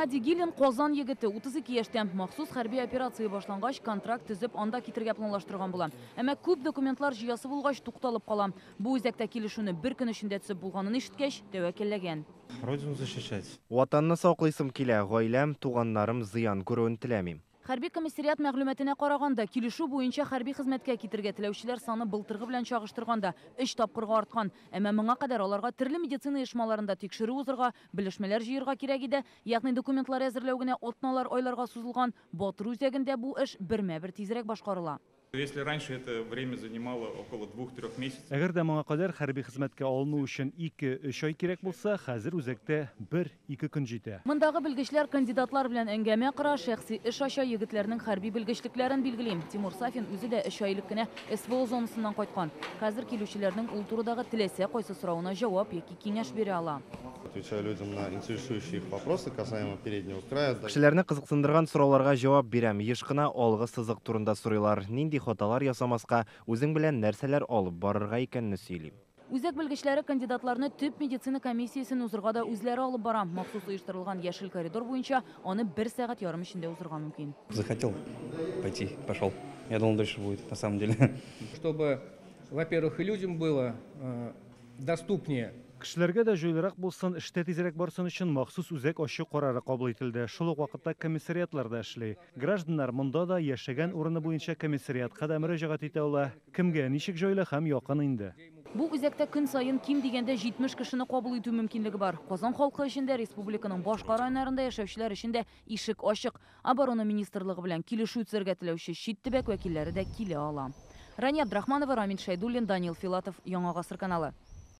Геннадий Гилин Qozon егеті 32 яшьтә махсус хәрби операция башлангач контракт төзеп анда китергә планлаштырган була. Әмма күп документлар җыясы булгач тукталып калам. Бу үзәктә килешүне бер көн эчендә төзеп булганын ишеткәч тәвәккәлләгән. Родину защищать. Ватанны саклыйсым килә, гаиләм, туганнарым зыян күрүен теләмим. Хәрби комиссариат мәгълүматына караганда, килешү буенча хәрби хезмәткә китергә теләүчеләр саны былтыргы белән чагыштырганда 3 тапкырга арткан. Әмма моңа кадәр аларга төрле медицина оешмаларында тикшерү узырга, белешмәләр җыярга кирәк иде, ягъни документлар әзерләү генә атналар, айларга сузылган. Батыр үзәгендә бу эш бермә-бер тизрәк башкарыла. Если раньше это время занимало около 2-3 месяцев. Әгәр дә моңа кадәр хәрби хезмәткә алыну өчен 2-3 ай кирәк булса, хәзер үзәктә 1-2 көн җитә. Мондагы белгечләр кандидатлар белән әңгәмә кыра, шәхси эш аша егетләрнең хәрби белгечлекләрен билгелим. Тимур Сафин үзе дә 3 айлык кенә СВО зонасыннан кайткан. Хәзер килүчеләрнең ул турыдагы теләсә кайсы сорауына җавап яки киңәш бирә ала. Отвечаю людям на интересующие их вопросы касаемо переднего края. Кешеләрне кызыксындырган сорауларга җавап бирәм. Еш кына алгы сызык турында сорыйлар. Нинди хаталар ясамаска, үзең белән нәрсәләр алып барырга икәнне сөйлим. Үзәк белгечләре кандидатларны төп медицина комиссиясен узырга да үзләре алып бара. Махсус оештырылган яшел коридор буенча аны 1 сәгать ярым эчендә узырга мөмкин. Захотел пойти, пошел. Я думал, дальше будет, на самом деле. Чтобы, во-первых, и людям было доступнее. Кешеләргә дә җайлырак булсын, эштә тизрәк барсын өчен махсус үзәк ачу карары кабул ителде. Шул ук вакытта комиссариатлар да эшли. Гражданнар монда да яшәгән урыны буенча комиссариатка да мөрәҗәгать итә ала. Кемгә ничек җайлы һәм якын инде. Бу үзәктә көн сайын ким дигәндә 70 кешене кабул итү мөмкинлеге бар. Казан халкы өчен дә, республиканың башка районнарында яшәүчеләр өчен дә ишек ачык. Оборона министрлыгы белән килешү төзергә теләүче чит төбәк вәкилләре дә килә ала. Рания Абдрахманова, Рамил Шайдуллин, Данил Филатов, Яңа гасыр каналы.